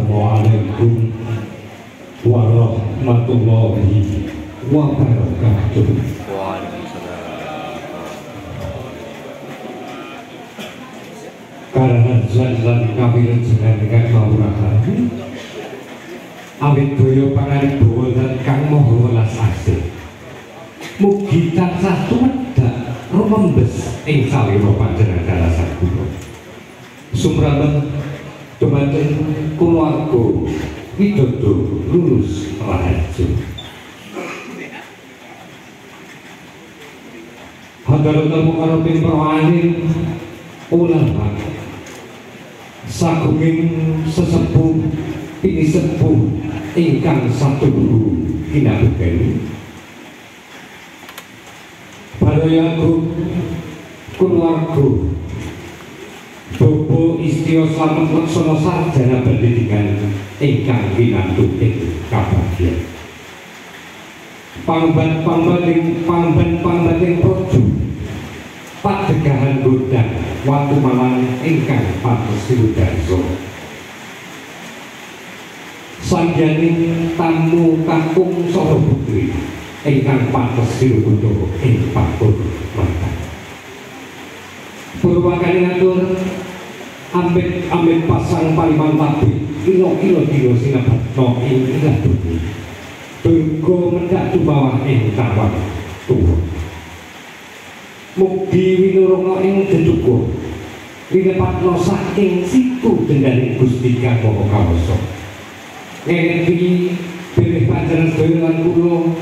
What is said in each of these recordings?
Assalamualaikum warahmatullahi wabarakatuh. Karena zat-zat kawin jenengan kawurahan awit daya panganibawa zat kang maha welas asih mugi tansah tumedak rumembes ing salira panjenengan dalasan kula sumramben dumateng kulawarga widodo lulus rahayu hadaratul mukarrabin prawanin ulama sagunging sesepuh ini sepuh ingkang satu guru kinabekti Balayaku keluarga Bobo Istio Slamet Laksana sarjana pendidikan ingkang winantu ing kabagyan pangban-pangbating projo padegahan godang watu malang ingkang patos sinudarso sangyaning tamu kakung saha putri ingkang patos sinukundo ing pakun mata purwakane ngatur ambet pasang paliman tapi kilo-kilo sinabatno ing ilah bumi durga mendak bawah ing tawang tuwa mugi winurunga ing deduka winepatno saking situ dendaning Gusti Kang Maha Kawasa ngendi bilih panjenengan sedaya lan kula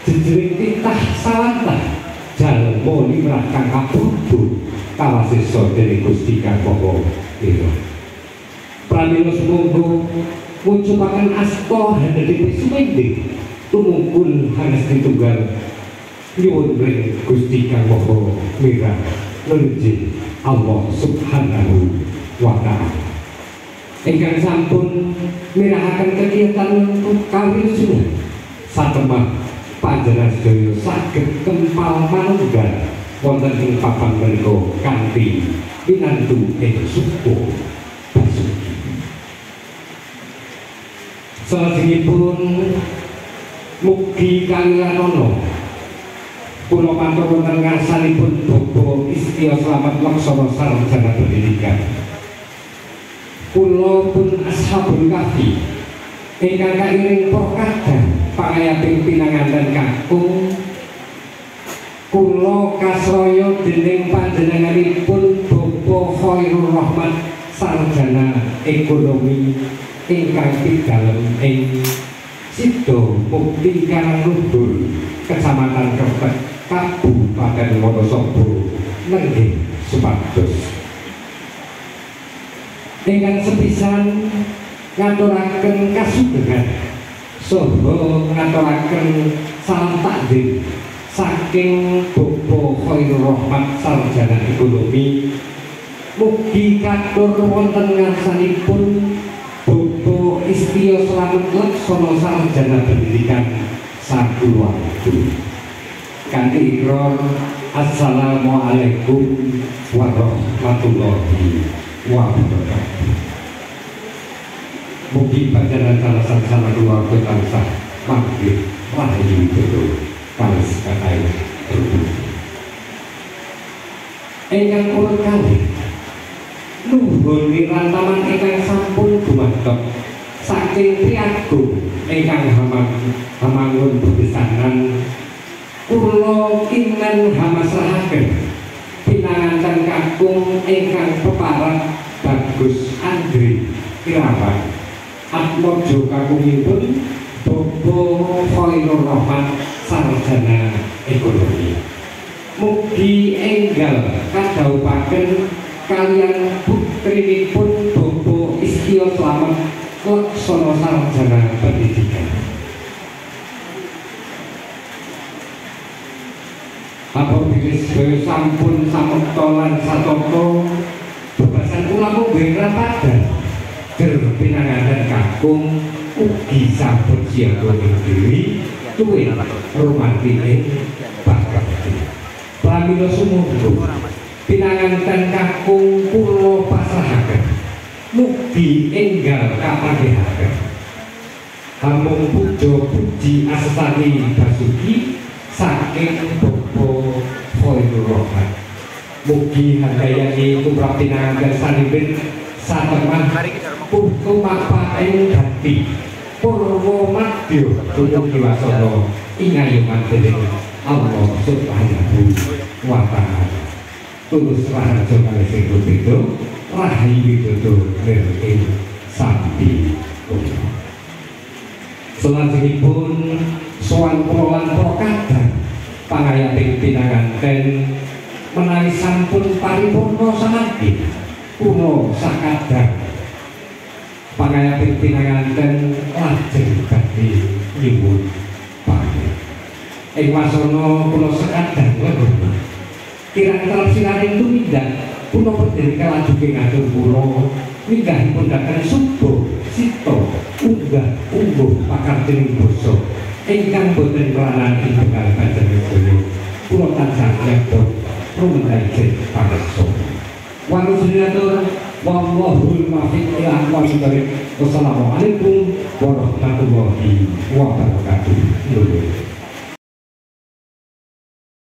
jejering titah sawatah jalma limrah kang kabudut kawasesa dening Gusti Kang Maha Ira pramila sumangga mujudaken asta hadapipun sumending tumungkul hanes ditunggal nyuwun ring Gusti Kang Maha Ira nuljing Allah Subhanahu wa ta'ala ingkang sampun mirahaken kegiatan kawilujengan satemah panjenengan sedaya saged kempal manunggal wonten ing papan menika kanthi pinantu ing suku basuki salajengipun mugi kaliyanana kula matur wonten ngarsanipun Bobo Istio Slamet Laksana sarjana pendidikan kula pun ashabul kahfi ingkang kairing prokadang pangayating pinanganten kakung kula kasraya dening panjenenganipun Bobo Khairul Rahmat sarjana ekonomi ingkang pidalem ing Sido Mukti Karangluhur Kecamatan Kepek Kabupaten Wonosobo nenggih supados ingkang sepisan ngaturaken kasugengan saha ngaturaken salam takdim saking Bobo Khairul Rahmat sarjana ekonomi mugi katur wonten ngarsanipun Bobo Istio Slamet Laksana sarjana pendidikan sakulawarga kanthi ikrar Assalamualaikum warahmatullahi wabarakatuh. Mugi panjenengan dalasan sana keluarga tansah mangke rahayu betul kalis kathah berbudi ingkang kula kalih nuhun wirantaman ingkang sampun dumadhep saking priagung ingkang hamangun bebesanan kula kinten hamasrahaken pinanganten kakung ingkang peparat Bagus Andri Irawan atmojo kakungipun Bobo Khairul Rahmat sarjana ekonomi mugi enggal kadhawuhaken kaliyan putrinipun Bobo Istio Slamet Laksana sarjana pendidikan apabila sampun samekta lan satata bebasan kula mung rapadan pinanganten kakung ugi sampun siaga diri tuwin rumantine bakti pramila sumangga pinanganten kakung kula pasrahaken mugi enggal kapagehaken hamung pujo puji astani basuki saking Bobo Khairul Rahman. Mugi handayani tumrap pinanganten sanipun satemah putu mapaing gati purwa madya dumugi wasana ingayungan dening Allah Subhanahu wa ta'ala. Tulus rahaja kalih sing beda rahayu widodo nirking sampi kula. Salajengipun sowan kula lan para kadang pangayating pinanganten menawi sampun paripurna samadhi kula sakadang pangayating pinanganten lajeng badhe nyuwun pamit. Ing wasana kula sakadang lelungan kirang sinaring tumindak kula pendiri kalajuking ngatur kula minggahipun dhateng subuh sita unggah pakartining basa ingkang boten kelanan ing tengah panjenengan kula tansah nyebut rumendaken pareksa. Wanujunatur wallahul muwaffiq ila aqwamit thoriq. Wassalamualaikum warahmatullahi wabarakatuh.